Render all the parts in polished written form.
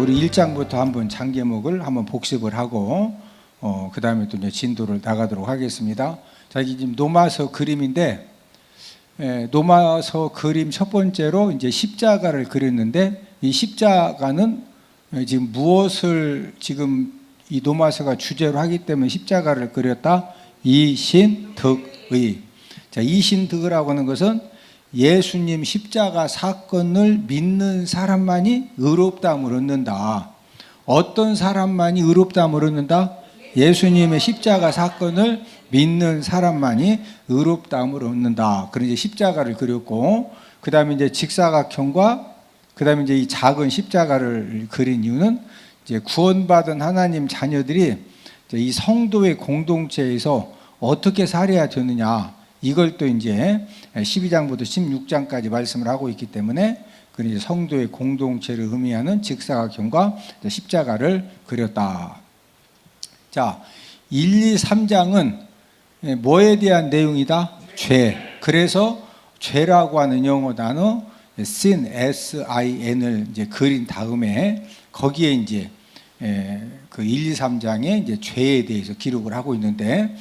우리 1장부터 한번 장제목을 한번 복습을 하고 그 다음에 또 이제 진도를 나가도록 하겠습니다. 자, 이게 지금 노마서 그림인데, 노마서 그림 첫 번째로 이제 십자가를 그렸는데, 이 십자가는 지금 무엇을 지금 이 노마서가 주제로 하기 때문에 십자가를 그렸다? 이신득의. 자, 이신득이라고 하는 것은 예수님 십자가 사건을 믿는 사람만이 의롭다함을 얻는다. 어떤 사람만이 의롭다함을 얻는다? 예수님의 십자가 사건을 믿는 사람만이 의롭다함을 얻는다. 그런 이제 십자가를 그렸고, 그 다음에 이제 직사각형과 그 다음에 이제 이 작은 십자가를 그린 이유는 이제 구원받은 하나님 자녀들이 이 성도의 공동체에서 어떻게 살아야 되느냐, 이걸 또 이제 12장부터 16장까지 말씀을 하고 있기 때문에 그 이제 성도의 공동체를 의미하는 직사각형과 십자가를 그렸다. 자, 1, 2, 3장은 뭐에 대한 내용이다? 죄. 그래서 죄라고 하는 영어 단어 sin, S-I-N을 이제 그린 다음에 거기에 이제 그 1, 2, 3장에 이제 죄에 대해서 기록을 하고 있는데,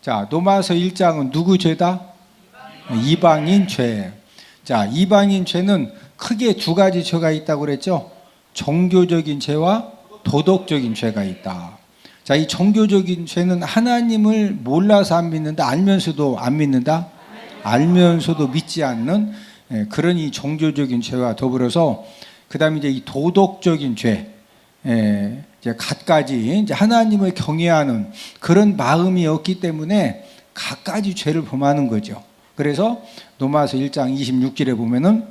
자, 노마서 1장은 누구 죄다? 이방인 죄. 자, 이방인 죄는 크게 두 가지 죄가 있다고 그랬죠? 종교적인 죄와 도덕적인 죄가 있다. 자, 이 종교적인 죄는 하나님을 몰라서 안 믿는다, 알면서도 안 믿는다, 알면서도 믿지 않는 그런 이 종교적인 죄와 더불어서 그 다음에 이제 이 도덕적인 죄, 이제 갖가지 이제 하나님을 경외하는 그런 마음이 없기 때문에 갖가지 죄를 범하는 거죠. 그래서 노마서 1장 26절에 보면은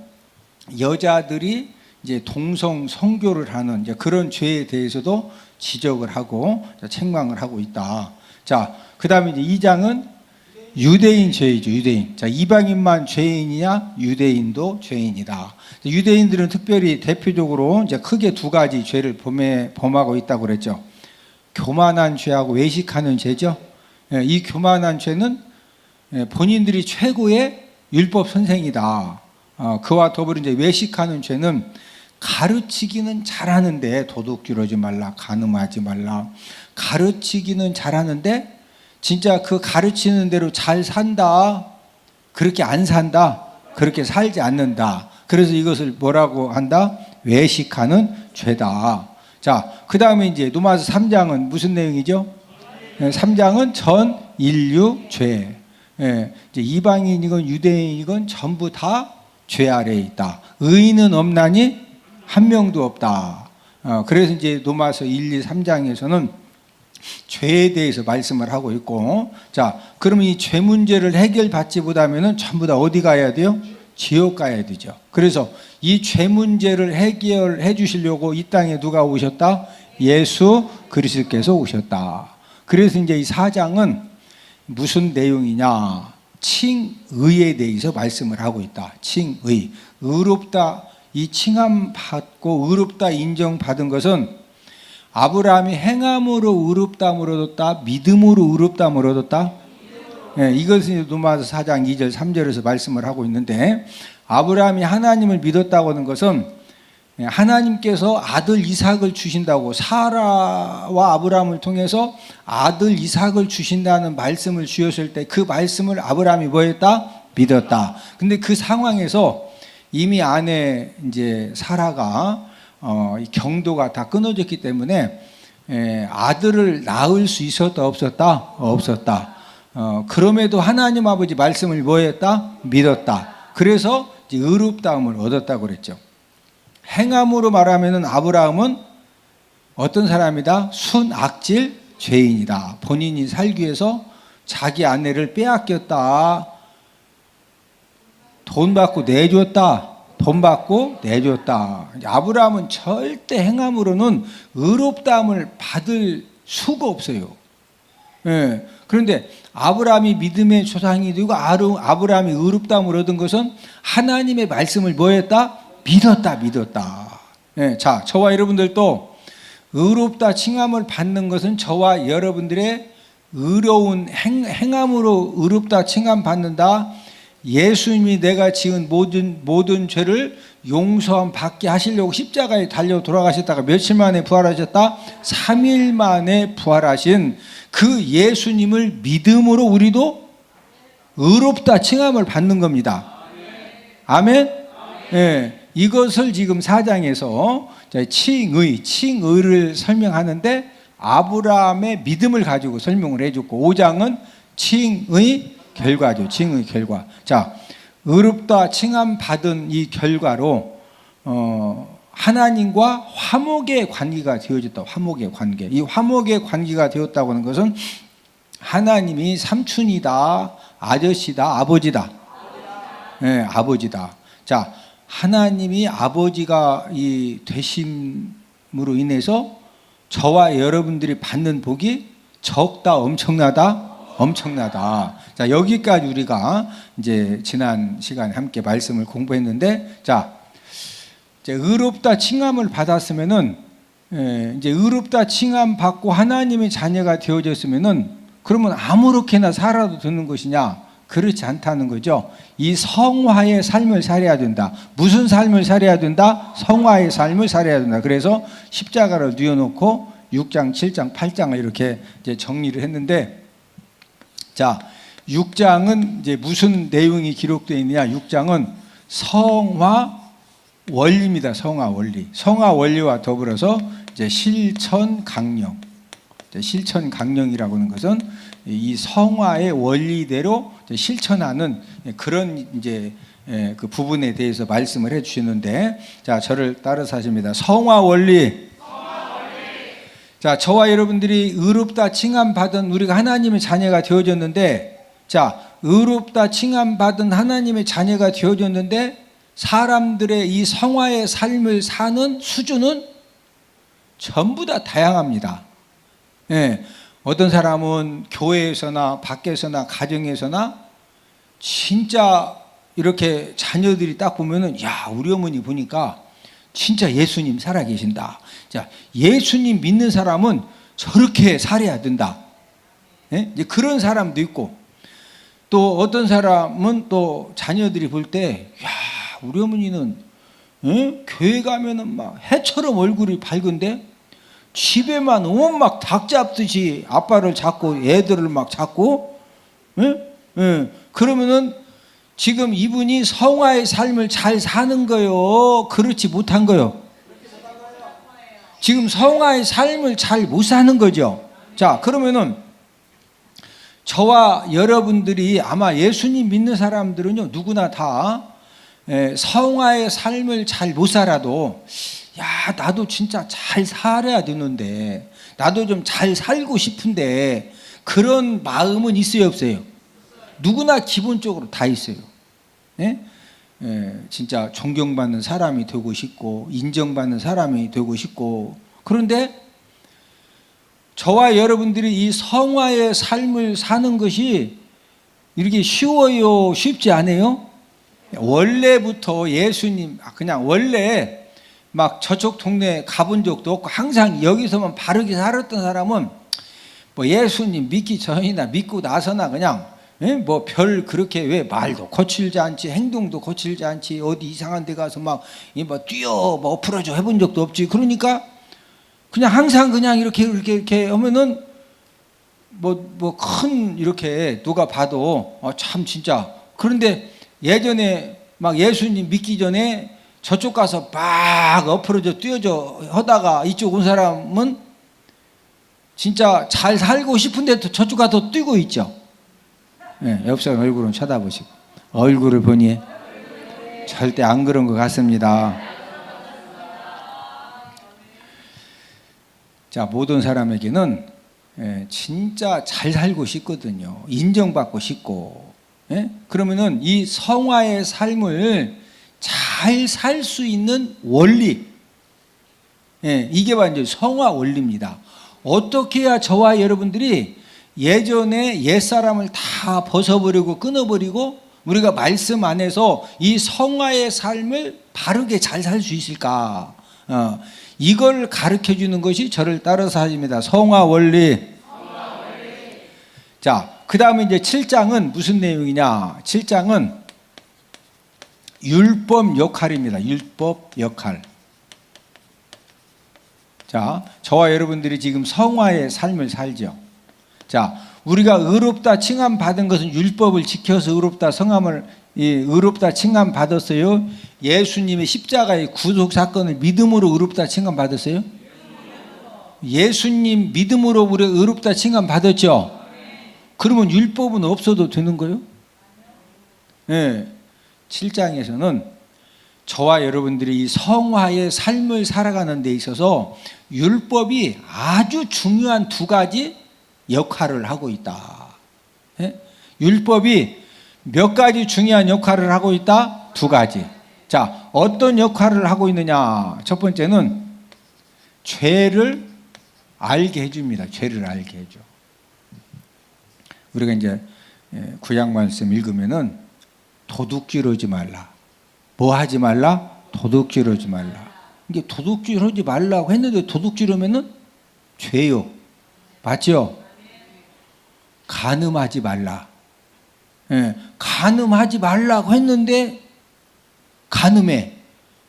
여자들이 이제 동성 성교를 하는 이제 그런 죄에 대해서도 지적을 하고 책망을 하고 있다. 자, 그 다음에 이제 2장은 유대인 죄이죠, 유대인. 자, 이방인만 죄인이냐? 유대인도 죄인이다. 유대인들은 특별히 대표적으로 이제 크게 두 가지 죄를 범하고 있다고 그랬죠. 교만한 죄하고 외식하는 죄죠. 이 교만한 죄는 본인들이 최고의 율법 선생이다. 그와 더불어 이제 외식하는 죄는 가르치기는 잘하는데 도둑질하지 말라, 간음하지 말라. 가르치기는 잘하는데 진짜 그 가르치는 대로 잘 산다, 그렇게 안 산다, 그렇게 살지 않는다. 그래서 이것을 뭐라고 한다? 외식하는 죄다. 자, 그 다음에 이제 노마서 3장은 무슨 내용이죠? 3장은 전 인류 죄. 이제 이방인이건 유대인이건 전부 다 죄 아래에 있다. 의인은 없나니 한 명도 없다. 그래서 이제 노마서 1, 2, 3장에서는 죄에 대해서 말씀을 하고 있고, 자, 그러면 이 죄 문제를 해결받지 못하면은 전부 다 어디 가야 돼요? 지옥 가야 되죠. 그래서 이 죄 문제를 해결해 주시려고 이 땅에 누가 오셨다? 예수 그리스도께서 오셨다. 그래서 이제 이 4장은 무슨 내용이냐? 칭의에 대해서 말씀을 하고 있다. 칭의. 의롭다, 이 칭함 받고 의롭다 인정받은 것은 아브라함이 행함으로 의롭다함을 얻었다, 믿음으로 의롭다함을 얻었다. 이것은 노마서 4장 2절 3절에서 말씀을 하고 있는데, 아브라함이 하나님을 믿었다고 하는 것은 하나님께서 아들 이삭을 주신다고, 사라와 아브라함을 통해서 아들 이삭을 주신다는 말씀을 주셨을 때 그 말씀을 아브라함이 뭐했다? 믿었다. 근데 그 상황에서 이미 아내 이제 사라가 경도가 다 끊어졌기 때문에 아들을 낳을 수 있었다, 없었다? 없었다. 그럼에도 하나님 아버지 말씀을 뭐했다? 믿었다. 그래서 이제 의롭다함을 얻었다고 그랬죠. 행함으로 말하면은 아브라함은 어떤 사람이다? 순악질 죄인이다. 본인이 살기 위해서 자기 아내를 빼앗겼다. 돈 받고 내줬다. 돈 받고 내줬다. 아브라함은 절대 행함으로는 의롭다함을 받을 수가 없어요. 그런데 아브라함이 믿음의 조상이 되고 아브라함이 의롭다함을 얻은 것은 하나님의 말씀을 뭐했다? 믿었다. 자, 저와 여러분들도 의롭다 칭함을 받는 것은 저와 여러분들의 의로운 행함으로 의롭다 칭함 받는다. 예수님이 내가 지은 모든 죄를 용서함 받게 하시려고 십자가에 달려 돌아가셨다가 며칠 만에 부활하셨다? 3일 만에 부활하신 그 예수님을 믿음으로 우리도 의롭다 칭함을 받는 겁니다. 아멘? 예, 이것을 지금 4장에서 칭의를 설명하는데 아브라함의 믿음을 가지고 설명을 해줬고 5장은 칭의 결과죠. 칭의 결과. 자, 의롭다 칭함 받은 이 결과로 하나님과 화목의 관계가 되어졌다. 화목의 관계. 이 화목의 관계가 되었다고 하는 것은 하나님이 삼촌이다, 아저씨다, 아버지다. 네, 아버지다. 자, 하나님이 아버지가 이 되심으로 인해서 저와 여러분들이 받는 복이 적다, 엄청나다? 엄청나다. 자, 여기까지 우리가 이제 지난 시간에 함께 말씀을 공부했는데, 자, 이제 의롭다 칭함을 받았으면은, 이제 의롭다 칭함 받고 하나님의 자녀가 되어졌으면은, 그러면 아무렇게나 살아도 되는 것이냐? 그렇지 않다는 거죠. 이 성화의 삶을 살아야 된다. 무슨 삶을 살아야 된다? 성화의 삶을 살아야 된다. 그래서 십자가를 뉘어놓고 6장, 7장, 8장을 이렇게 이제 정리를 했는데, 자, 6장은 이제 무슨 내용이 기록되어 있느냐? 6장은 성화 원리입니다. 성화 원리. 성화 원리와 더불어서 이제 실천 강령. 실천 강령이라고 하는 것은 이 성화의 원리대로 실천하는 그런 이제 그 부분에 대해서 말씀을 해 주시는데, 자, 저를 따라서 하십니다. 성화 원리. 자, 저와 여러분들이 의롭다 칭함 받은 우리가 하나님의 자녀가 되어졌는데, 자, 의롭다 칭함 받은 하나님의 자녀가 되어졌는데 사람들의 이 성화의 삶을 사는 수준은 전부 다 다양합니다. 예, 어떤 사람은 교회에서나 밖에서나 가정에서나 진짜 이렇게 자녀들이 딱 보면은, 야, 우리 어머니 보니까 진짜 예수님 살아계신다. 자, 예수님 믿는 사람은 저렇게 살아야 된다. 예? 이제 그런 사람도 있고, 또 어떤 사람은 또 자녀들이 볼 때, 야, 우리 어머니는 교회 가면은 막 해처럼 얼굴이 밝은데 집에만 오면 막 닭 잡듯이 아빠를 잡고 애들을 막 잡고, 그러면은 지금 이분이 성화의 삶을 잘 사는 거요? 그렇지 못한 거요? 지금 성화의 삶을 잘 못 사는 거죠. 자, 그러면은 저와 여러분들이 아마 예수님 믿는 사람들은요, 누구나 다 성화의 삶을 잘 못 살아도, 야, 나도 진짜 잘 살아야 되는데, 나도 좀 잘 살고 싶은데, 그런 마음은 있어요, 없어요? 누구나 기본적으로 다 있어요. 예? 진짜 존경받는 사람이 되고 싶고 인정받는 사람이 되고 싶고, 그런데 저와 여러분들이 이 성화의 삶을 사는 것이 이렇게 쉬워요? 쉽지 않아요? 원래부터 예수님 그냥 원래 막 저쪽 동네에 가본 적도 없고 항상 여기서만 바르게 살았던 사람은 뭐 예수님 믿기 전이나 믿고 나서나 그냥 뭐 별 그렇게 왜 말도 거칠지 않지, 행동도 거칠지 않지, 어디 이상한 데 가서 막 뛰어 뭐 엎으러져 해본 적도 없지. 그러니까 그냥 항상 그냥 이렇게 하면은 뭐 큰 이렇게 누가 봐도 참 진짜. 그런데 예전에 막 예수님 믿기 전에 저쪽 가서 막 엎으러져 뛰어져 하다가 이쪽 온 사람은 진짜 잘 살고 싶은데 저쪽 가서 뛰고 있죠. 네, 옆 사람 얼굴은 쳐다보시고, 얼굴을 보니 절대 안 그런 것 같습니다. 자, 모든 사람에게는 진짜 잘 살고 싶거든요. 인정받고 싶고. 그러면은 이 성화의 삶을 잘 살 수 있는 원리, 이게 바로 이제 성화 원리입니다. 어떻게 해야 저와 여러분들이 예전에 옛사람을 다 벗어버리고 끊어버리고 우리가 말씀 안에서 이 성화의 삶을 바르게 잘 살 수 있을까? 이걸 가르쳐 주는 것이 저를 따라서 하십니다. 성화 원리. 자, 그 다음에 이제 7장은 무슨 내용이냐? 7장은 율법 역할입니다. 율법 역할. 자, 저와 여러분들이 지금 성화의 삶을 살죠. 자, 우리가 의롭다 칭함 받은 것은 율법을 지켜서 의롭다 의롭다 칭함 받았어요? 예수님의 십자가의 구속 사건을 믿음으로 의롭다 칭함 받았어요? 예수님 믿음으로 우리가 의롭다 칭함 받았죠? 그러면 율법은 없어도 되는 거예요? 네. 7장에서는 저와 여러분들이 이 성화의 삶을 살아가는 데 있어서 율법이 아주 중요한 두 가지 역할을 하고 있다. 네? 율법이 몇 가지 중요한 역할을 하고 있다? 두 가지. 자, 어떤 역할을 하고 있느냐? 첫 번째는 죄를 알게 해줍니다. 죄를 알게 해줘. 우리가 이제 구약 말씀 읽으면은 도둑질하지 말라. 뭐 하지 말라? 도둑질하지 말라. 이게 도둑질하지 말라고 했는데 도둑질하면은 죄요. 맞죠? 간음하지 말라. 예, 간음하지 말라고 했는데 간음해.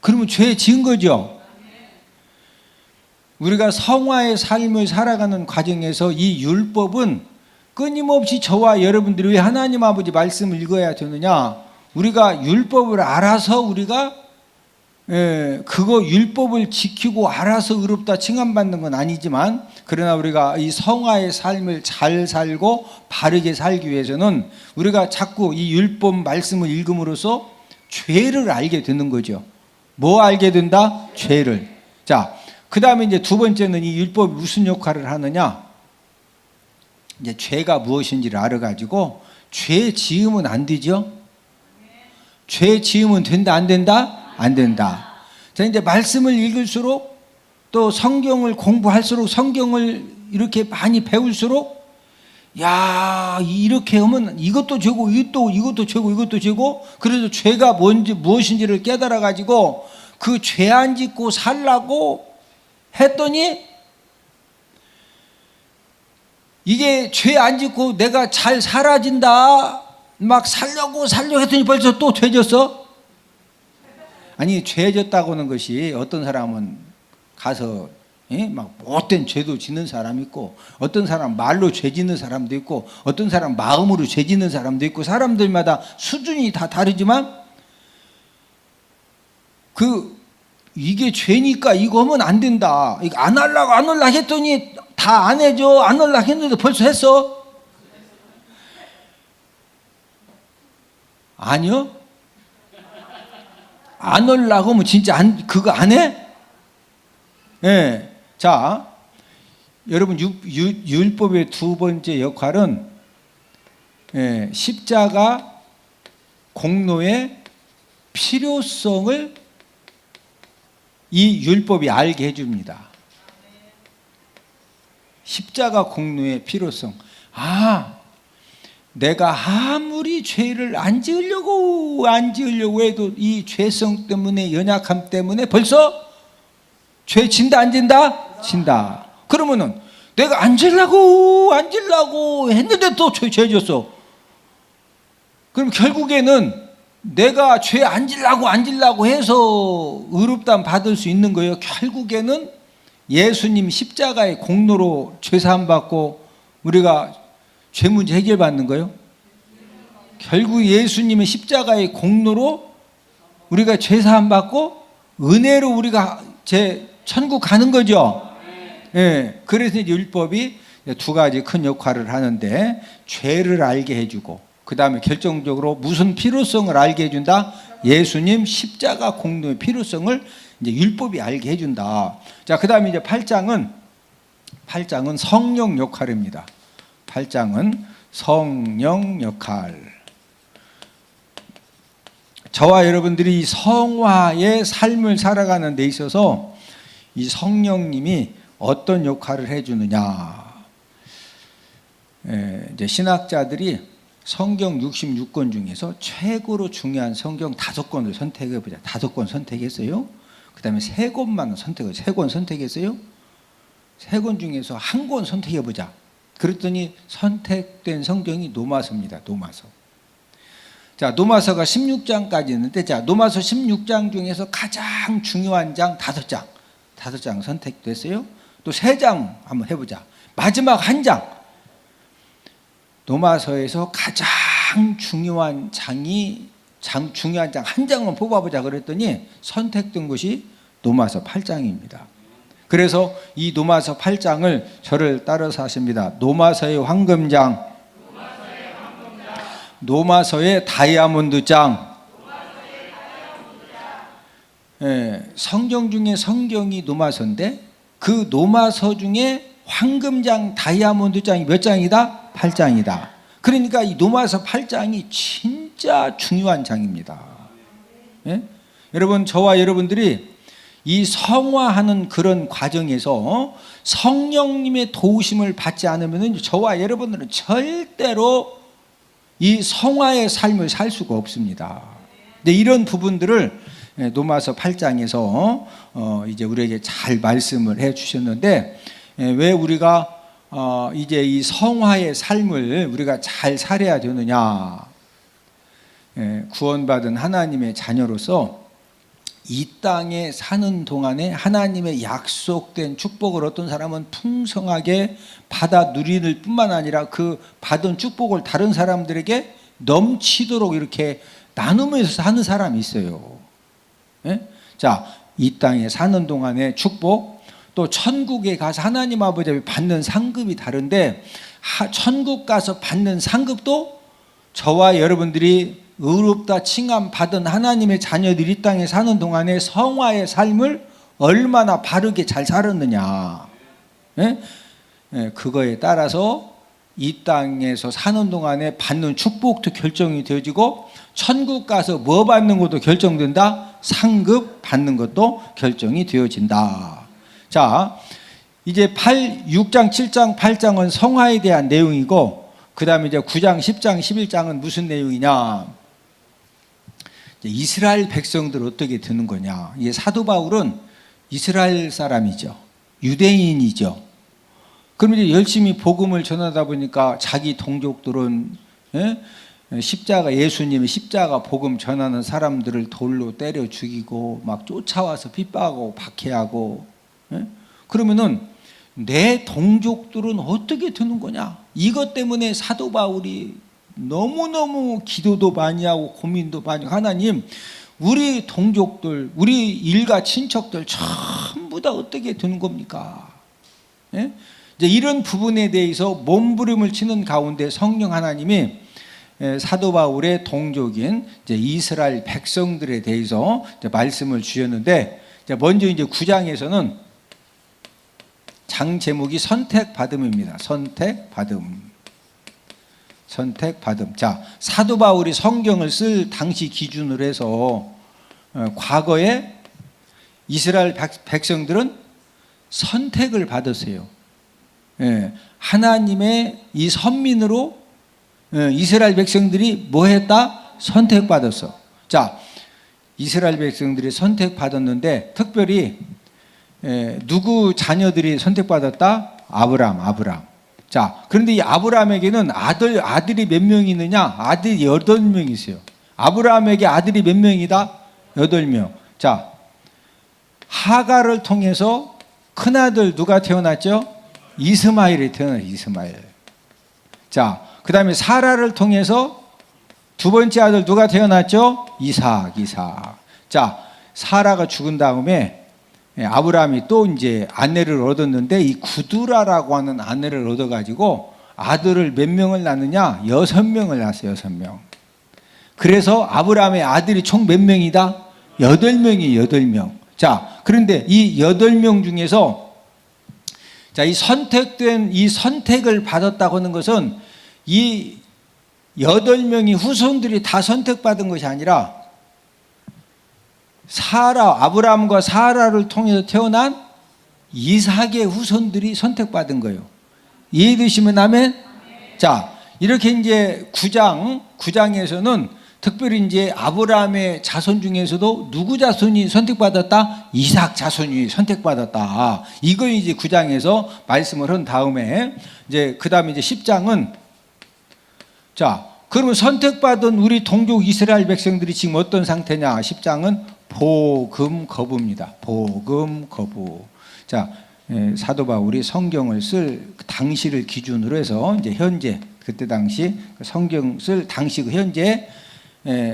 그러면 죄 지은 거죠. 우리가 성화의 삶을 살아가는 과정에서 이 율법은 끊임없이 저와 여러분들이 왜 하나님 아버지 말씀을 읽어야 되느냐? 우리가 율법을 알아서 우리가 그거 율법을 지키고 알아서 의롭다 칭함받는 건 아니지만, 그러나 우리가 이 성화의 삶을 잘 살고 바르게 살기 위해서는 우리가 자꾸 이 율법 말씀을 읽음으로써 죄를 알게 되는 거죠. 뭐 알게 된다? 죄를. 자, 그 다음에 이제 두 번째는 이 율법이 무슨 역할을 하느냐? 이제 죄가 무엇인지를 알아가지고 죄 지으면 안 되죠? 죄 지으면 된다, 안 된다? 안 된다. 자, 이제 말씀을 읽을수록 또 성경을 공부할수록 성경을 이렇게 많이 배울수록 야, 이렇게 하면 이것도 죄고 이것도 죄고 이것도 죄고, 그래서 죄가 뭔지 무엇인지를 깨달아 가지고 그 죄 안 짓고 살라고 했더니 이게 죄 안 짓고 내가 잘 살아진다 막 살려고 했더니 벌써 또 죄졌어? 아니, 죄졌다고 하는 것이 어떤 사람은 가서 막 못된 죄도 짓는 사람이 있고, 어떤 사람 말로 죄 짓는 사람도 있고, 어떤 사람 마음으로 죄 짓는 사람도 있고, 사람들마다 수준이 다 다르지만 이게 죄니까 이거 하면 안 된다. 이거 안 하려고 했더니 다 안 해줘. 안 하려고 했는데 벌써 했어? 아니요. 안 하려고 하면 진짜 그거 안 해? 예. 자, 여러분 율법의 두 번째 역할은 십자가 공로의 필요성을 이 율법이 알게 해줍니다. 십자가 공로의 필요성. 내가 아무리 죄를 안 지으려고 해도 이 죄성 때문에, 연약함 때문에 벌써 죄 진다, 안 진다? 진다. 그러면은 내가 안 지으려고 했는데 또 죄 졌어. 그럼 결국에는 내가 죄 안 지으려고 해서 의롭다함 받을 수 있는 거예요. 결국에는 예수님 십자가의 공로로 죄사함 받고 우리가 죄 문제 해결받는 거예요. 결국 예수님의 십자가의 공로로 우리가 죄사함 받고 은혜로 우리가 천국 가는 거죠. 예. 그래서 이제 율법이 두 가지 큰 역할을 하는데, 죄를 알게 해주고, 그 다음에 결정적으로 무슨 필요성을 알게 해준다? 예수님 십자가 공로의 필요성을 이제 율법이 알게 해준다. 자, 그 다음에 이제 8장은 성령 역할입니다. 8장은 성령 역할. 저와 여러분들이 이 성화의 삶을 살아가는 데 있어서 이 성령님이 어떤 역할을 해주느냐. 이제 신학자들이 성경 66권 중에서 최고로 중요한 성경 5권을 선택해보자. 5권 선택했어요. 그 다음에 3권만 선택해보자. 3권 선택했어요. 3권 중에서 1권 선택해보자. 그랬더니 선택된 성경이 노마서입니다. 노마서. 자, 노마서가 16장까지 있는데, 자, 노마서 16장 중에서 가장 중요한 장 5장. 5장 선택됐어요. 또 3장 한번 해보자. 마지막 한 장. 노마서에서 가장 중요한 중요한 장 한 장만 뽑아보자 그랬더니 선택된 것이 노마서 8장입니다. 그래서 이 노마서 8장을 저를 따라서 하십니다. 노마서의 황금장, 노마서의 다이아몬드장. 성경 중에 성경이 노마서인데 그 노마서 중에 황금장, 다이아몬드장이 몇 장이다? 8장이다. 그러니까 이 노마서 8장이 진짜 중요한 장입니다. 예? 여러분, 저와 여러분들이 이 성화하는 그런 과정에서 성령님의 도우심을 받지 않으면 저와 여러분들은 절대로 이 성화의 삶을 살 수가 없습니다. 근데 이런 부분들을 노마서 8장에서 이제 우리에게 잘 말씀을 해 주셨는데, 왜 우리가 이제 이 성화의 삶을 우리가 잘 살아야 되느냐? 구원받은 하나님의 자녀로서 이 땅에 사는 동안에 하나님의 약속된 축복을 어떤 사람은 풍성하게 받아 누릴 뿐만 아니라 그 받은 축복을 다른 사람들에게 넘치도록 이렇게 나누면서 사는 사람이 있어요. 자, 이 땅에 사는 동안의 축복, 또 천국에 가서 하나님 아버지 받는 상급이 다른데, 천국 가서 받는 상급도 저와 여러분들이 의롭다 칭함 받은 하나님의 자녀들이 이 땅에 사는 동안에 성화의 삶을 얼마나 바르게 잘 살았느냐, 그거에 따라서 이 땅에서 사는 동안에 받는 축복도 결정이 되어지고, 천국 가서 뭐 받는 것도 결정된다. 상급 받는 것도 결정이 되어진다. 자, 이제 6장, 7장, 8장은 성화에 대한 내용이고, 그 다음에 이제 9장, 10장, 11장은 무슨 내용이냐? 이스라엘 백성들 어떻게 되는 거냐? 이게 사도 바울은 이스라엘 사람이죠. 유대인이죠. 그럼 이제 열심히 복음을 전하다 보니까 자기 동족들은 십자가, 예수님의 십자가 복음 전하는 사람들을 돌로 때려 죽이고 막 쫓아와서 핍박하고 박해하고, 그러면은 내 동족들은 어떻게 되는 거냐? 이것 때문에 사도 바울이 너무너무 기도도 많이 하고 고민도 많이 하고, 하나님, 우리 동족들, 우리 일가 친척들 전부 다 어떻게 되는 겁니까? 이제 이런 부분에 대해서 몸부림을 치는 가운데 성령 하나님이 사도 바울의 동족인 이제 이스라엘 백성들에 대해서 이제 말씀을 주셨는데, 먼저 이제 9장에서는 장 제목이 선택받음입니다. 선택받음. 자, 사도 바울이 성경을 쓸 당시 기준으로 해서 과거에 이스라엘 백성들은 선택을 받았어요. 하나님의 이 선민으로 이스라엘 백성들이 뭐 했다? 선택받았어. 자, 이스라엘 백성들이 선택받았는데 특별히 누구 자녀들이 선택받았다? 아브람. 자, 그런데 이 아브라함에게는 아들이 몇 명이 있느냐? 아들이 8명이 있어요. 아브라함에게 아들이 몇 명이다? 8명. 자, 하갈을 통해서 큰아들 누가 태어났죠? 이스마엘이 태어났어요. 이스마엘. 자, 그 다음에 사라를 통해서 두 번째 아들 누가 태어났죠? 이삭. 자, 사라가 죽은 다음에 아브라함이 또 이제 아내를 얻었는데, 이 구두라라고 하는 아내를 얻어가지고 아들을 몇 명을 낳느냐? 6명을 낳았어요. 6명. 그래서 아브라함의 아들이 총 몇 명이다? 8명이 8명. 자, 그런데 이 8명 중에서, 자, 이 선택을 받았다고 하는 것은 이 8명이 후손들이 다 선택받은 것이 아니라 아브라함과 사라를 통해서 태어난 이삭의 후손들이 선택받은 거예요. 이해되시면 아멘? 자, 이렇게 이제 9장에서는 특별히 이제 아브라함의 자손 중에서도 누구 자손이 선택받았다? 이삭 자손이 선택받았다. 이거 이제 9장에서 말씀을 한 다음에, 이제 그 다음에 이제 10장은, 자, 그러면 선택받은 우리 동족 이스라엘 백성들이 지금 어떤 상태냐? 10장은 복음 거부입니다. 복음 거부. 자, 사도 바울이 성경을 쓸 당시를 기준으로 해서 이제 현재, 그때 당시 성경 쓸 당시 그 현재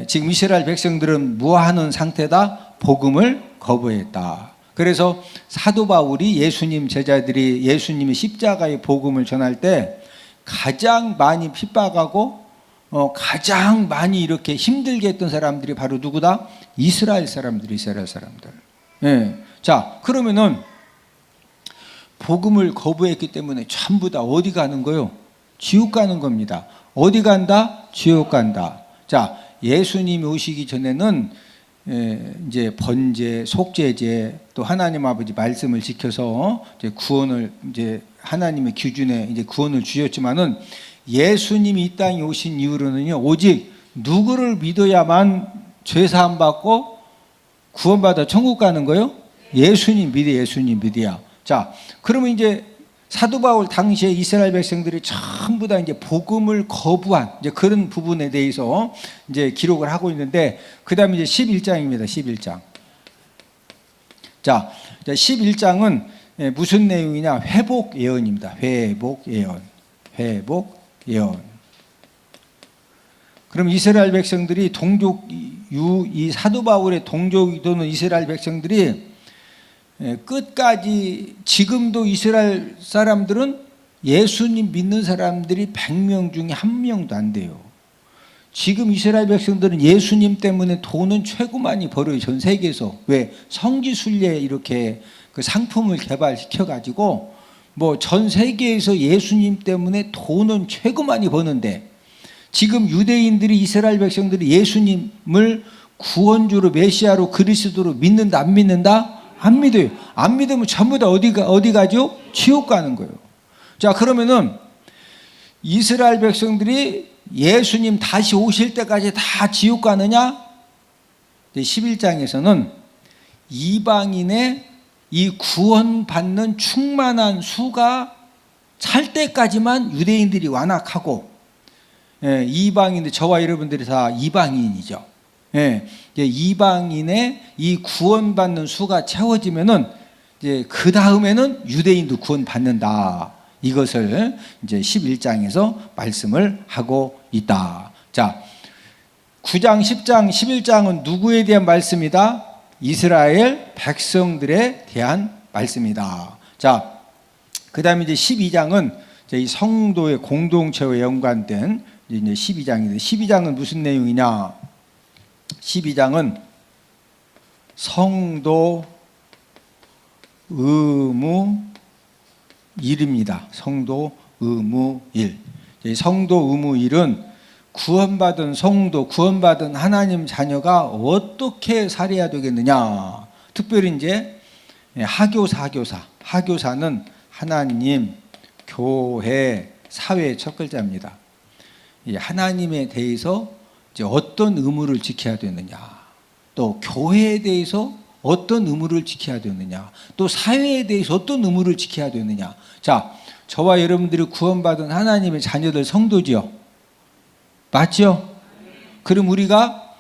지금 이스라엘 백성들은 무엇하는 상태다? 복음을 거부했다. 그래서 사도 바울이 예수님 제자들이 예수님의 십자가의 복음을 전할 때 가장 많이 핍박하고 가장 많이 이렇게 힘들게 했던 사람들이 바로 누구다? 이스라엘 사람들. 자, 그러면은 복음을 거부했기 때문에 전부 다 어디 가는 거요? 지옥 가는 겁니다. 어디 간다? 지옥 간다. 자, 예수님이 오시기 전에는 이제 번제, 속죄제, 또 하나님 아버지 말씀을 지켜서 이제 구원을 이제 하나님의 기준에 이제 구원을 주셨지만은 예수님이 이 땅에 오신 이후로는요, 오직 누구를 믿어야만 죄 사함 받고 구원받아 천국 가는 거요? 예수님 믿어야. 자, 그러면 이제 사도 바울 당시에 이스라엘 백성들이 전부 다 이제 복음을 거부한 이제 그런 부분에 대해서 이제 기록을 하고 있는데, 그 다음에 이제 11장입니다. 11장. 자, 11장은 무슨 내용이냐? 회복 예언입니다. 회복 예언. 그럼 이스라엘 백성들이 이 사도 바울의 동족이 되는 이스라엘 백성들이 끝까지 지금도 이스라엘 사람들은 예수님 믿는 사람들이 100명 중에 1명도 안 돼요. 지금 이스라엘 백성들은 예수님 때문에 돈은 최고 많이 벌어요. 전 세계에서. 왜? 성지순례 이렇게 그 상품을 개발시켜 가지고 뭐 전 세계에서 예수님 때문에 돈은 최고 많이 버는데, 지금 유대인들이 이스라엘 백성들이 예수님을 구원주로 메시아로 그리스도로 믿는다 안 믿는다? 안 믿어요. 안 믿으면 전부 다 어디 가죠? 지옥 가는 거예요. 자, 그러면은 이스라엘 백성들이 예수님 다시 오실 때까지 다 지옥 가느냐? 11장에서는 이방인의 이 구원받는 충만한 수가 찰 때까지만 유대인들이 완악하고, 이방인들, 저와 여러분들이 다 이방인이죠. 이방인의 이 구원받는 수가 채워지면은 이제 그 다음에는 유대인도 구원받는다. 이것을 이제 11장에서 말씀을 하고 있다. 자, 9장, 10장, 11장은 누구에 대한 말씀이다? 이스라엘 백성들에 대한 말씀이다. 자, 그 다음에 이제 12장은 이 성도의 공동체와 연관된 이제 12장인데, 12장은 무슨 내용이냐? 12장은 성도 의무 일입니다. 성도 의무 일. 성도 의무 일은 구원받은 성도, 구원받은 하나님 자녀가 어떻게 살아야 되겠느냐. 특별히 이제 하교사는 하나님, 교회, 사회의 첫 글자입니다. 하나님에 대해서 이제 어떤 의무를 지켜야 되느냐, 또 교회에 대해서 어떤 의무를 지켜야 되느냐, 또 사회에 대해서 어떤 의무를 지켜야 되느냐. 자, 저와 여러분들이 구원받은 하나님의 자녀들 성도지요. 맞죠? 그럼 우리가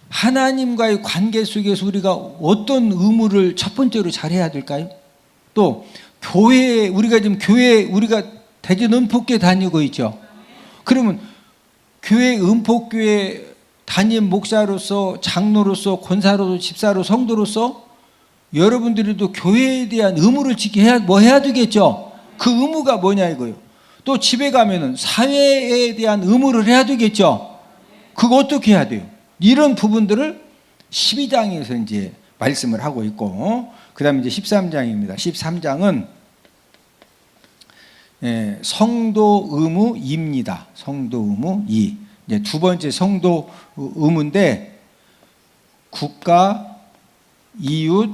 하나님과의 관계 속에서 우리가 어떤 의무를 첫 번째로 잘해야 될까요? 또 교회, 우리가 지금 우리가 대전 은폭교회 다니고 있죠. 그러면 교회 은폭교회 담임 목사로서, 장로로서, 권사로서, 집사로, 성도로서 여러분들도 교회에 대한 의무를 지켜야 해야 되겠죠. 그 의무가 뭐냐 이거요. 또 집에 가면은 사회에 대한 의무를 해야 되겠죠. 그거 어떻게 해야 돼요? 이런 부분들을 12장에서 이제 말씀을 하고 있고, 그 다음에 이제 13장입니다. 13장은 성도 의무 2입니다. 성도 의무 2. 이제 두 번째 성도 의무인데, 국가, 이웃,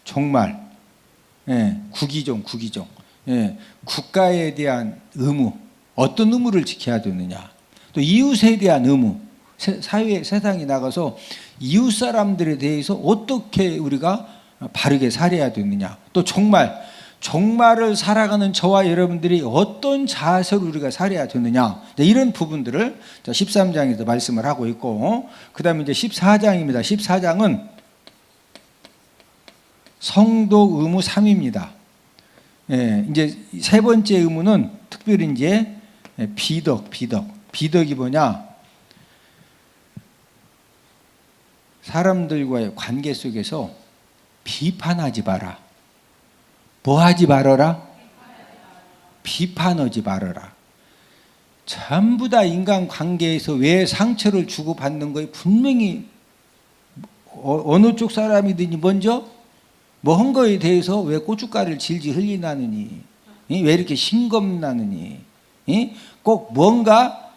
종말. 국이종. 국가에 대한 의무, 어떤 의무를 지켜야 되느냐. 또 이웃에 대한 의무, 세상에 나가서 이웃 사람들에 대해서 어떻게 우리가 바르게 살아야 되느냐. 또 종말 종말을 살아가는 저와 여러분들이 어떤 자세로 우리가 살아야 되느냐, 이런 부분들을 13장에서 말씀을 하고 있고, 그 다음에 이제 14장입니다. 14장은 성도 의무 3입니다. 예, 이제 세 번째 의무는 특별히 이제 비덕이 뭐냐? 사람들과의 관계 속에서 비판하지 마라. 뭐 하지 말아라? 비판하지 말아라. 전부 다 인간관계에서 왜 상처를 주고받는 거에 분명히 어느 쪽 사람이든지 먼저 뭐 한 거에 대해서 왜 고춧가루를 질질 흘리나느니, 왜 이렇게 싱겁나느니, 꼭 뭔가,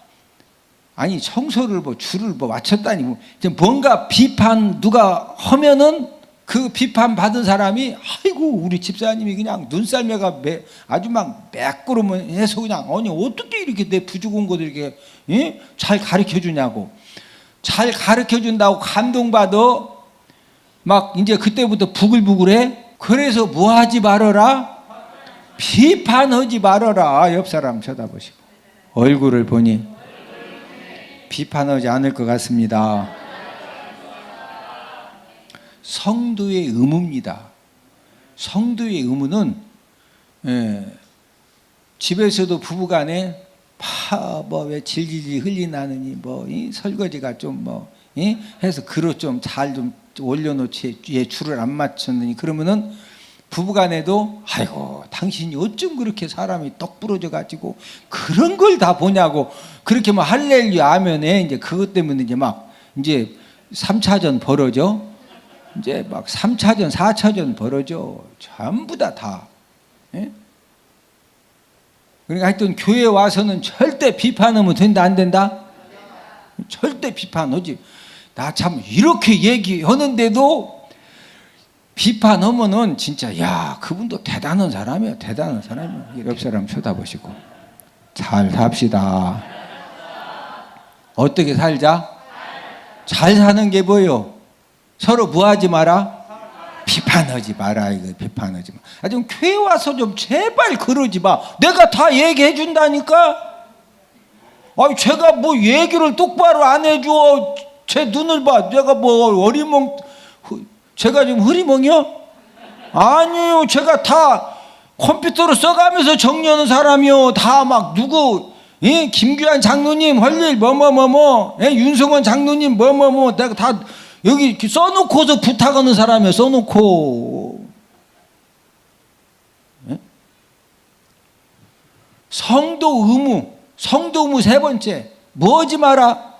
아니 청소를 뭐 줄을 뭐 맞췄다니, 뭔가 비판 누가 하면은 그 비판 받은 사람이 아이고 우리 집사님이 그냥 눈썰매가 아주 막 매끄러면해서 그냥 아니 어떻게 이렇게 내 부족한 것들 이렇게 잘 가르쳐 주냐고, 잘 가르쳐 준다고 감동받아 막 이제 그때부터 부글부글해. 그래서 뭐 하지 말아라? 비판하지 말아라. 옆 사람 쳐다보시고 얼굴을 보니 비판하지 않을 것 같습니다. 성도의 의무입니다. 성도의 의무는 집에서도 부부간에 왜 질질질 흘리나느니 이 설거지가 좀 해서 그릇 좀 잘 좀 올려놓지 얘 줄을 안 맞췄느니, 그러면은 부부간에도 아이고 당신이 어쩜 그렇게 사람이 떡 부러져 가지고 그런 걸 다 보냐고, 그렇게 뭐 할렐루야 아멘에 이제 그것 때문에 이제 3차전 벌어져. 이제 막 3차전 4차전 벌어져. 전부 다. 예? 그러니까 하여튼 교회 와서는 절대 비판하면 된다 안 된다? 절대 비판하지. 나 참 이렇게 얘기하는데도 비판하면은 진짜 야 그분도 대단한 사람이야. 대단한 사람이야. 옆 사람 쳐다보시고 잘 삽시다. 어떻게 살자? 잘 사는 게 뭐예요? 서로 뭐 하지 마라? 비판하지 마라. 이거 비판하지 마. 좀 교회 와서 좀 제발 그러지 마. 내가 다 얘기해 준다니까. 아니 제가 뭐 얘기를 똑바로 안 해줘. 제 눈을 봐. 내가 뭐 제가 지금 흐리멍이요? 아니요. 제가 다 컴퓨터로 써가면서 정리하는 사람이요. 다 막 누구 김규환 장로님 할 일 윤성원 장로님 내가 다 여기 이렇게 써놓고서 부탁하는 사람이에요. 써놓고. 성도 의무 세 번째, 뭐 하지 마라?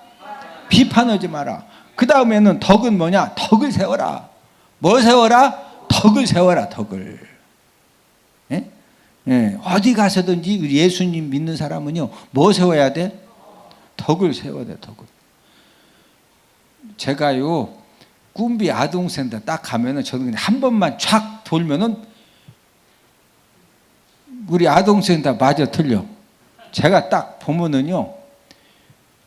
비판하지 마라. 그 다음에는 덕은 뭐냐? 덕을 세워라. 뭐 세워라? 덕을 세워라. 덕을. 어디 가서든지 우리 예수님 믿는 사람은요 뭐 세워야 돼? 덕을 세워야 돼. 덕을. 제가요 꿈비 아동센터 딱 가면은 저는 그냥 한 번만 촥 돌면은 우리 아동센터 맞아 틀려. 제가 딱 보면은요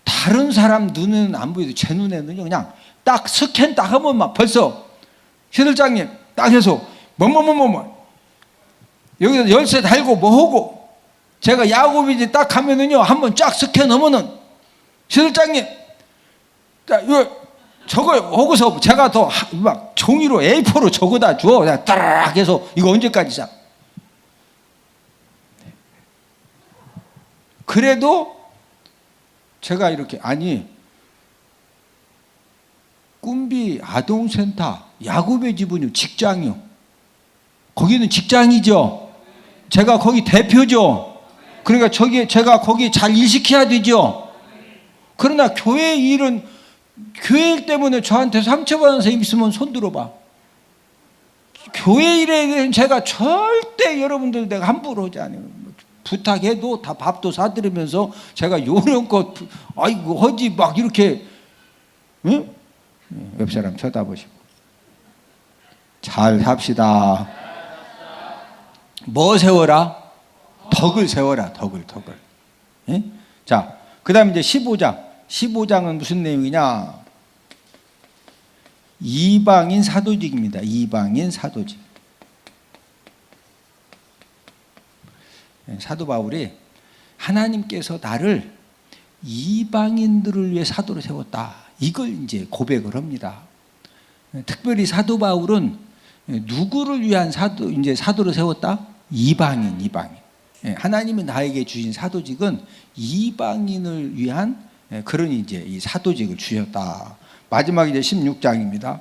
다른 사람 눈은 안 보여도 제 눈에는요 그냥 딱 스캔 딱 하면 막 벌써 시들장님 딱 해서 여기서 열쇠 달고 뭐 하고, 제가 야곱이지 딱 하면은요 한번 쫙 스캔하면은 시들장님 이거 저거 하고서 제가 더 막 종이로 A4로 적어다 줘. 내가 따라락 해서 이거 언제까지 자. 그래도 제가 이렇게 꿈비 아동센터 야곱의 집은요 직장이요. 거기는 직장이죠. 제가 거기 대표죠. 그러니까 제가 거기 잘 일시켜야 되죠. 그러나 교회 일은 교회 일 때문에 저한테 상처받은 선생님 있으면 손 들어봐. 교회 일에 대해서는 제가 절대 여러분들 내가 함부로 하지 않아요. 부탁해도 다 밥도 사드리면서 제가 요령껏 아이고 하지 막 이렇게. 응? 옆 사람 쳐다보시고 잘 삽시다. 뭐 세워라? 덕을 세워라. 덕을. 예? 자, 그 다음에 이제 15장은 무슨 내용이냐? 이방인 사도직입니다. 이방인 사도직. 사도 바울이 하나님께서 나를 이방인들을 위해 사도로 세웠다. 이걸 이제 고백을 합니다. 특별히 사도 바울은 누구를 위한 사도로 세웠다? 이방인. 하나님이 나에게 주신 사도직은 이방인을 위한 그런 이제 이 사도직을 주셨다. 마지막 이제 16장입니다.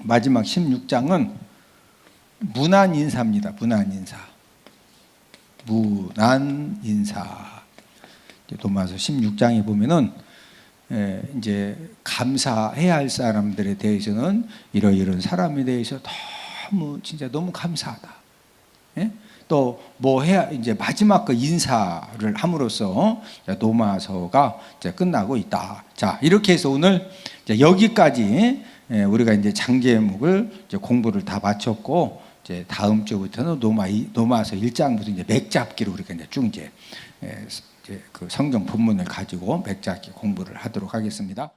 마지막 16장은 문안 인사입니다. 문안 인사. 로마서 16장에 보면은 이제 감사해야 할 사람들에 대해서는 이런 사람에 대해서 너무 감사하다. 또 뭐 해야 이제 마지막 그 인사를 함으로써 로마서가 이제 끝나고 있다. 자, 이렇게 해서 오늘 이제 여기까지 우리가 이제 장제목을 이제 공부를 다 마쳤고, 이제 다음 주부터는 로마서 1장부터 이제 맥잡기로 우리가 이제 쭉 이제 그 성경 본문을 가지고 맥잡기 공부를 하도록 하겠습니다.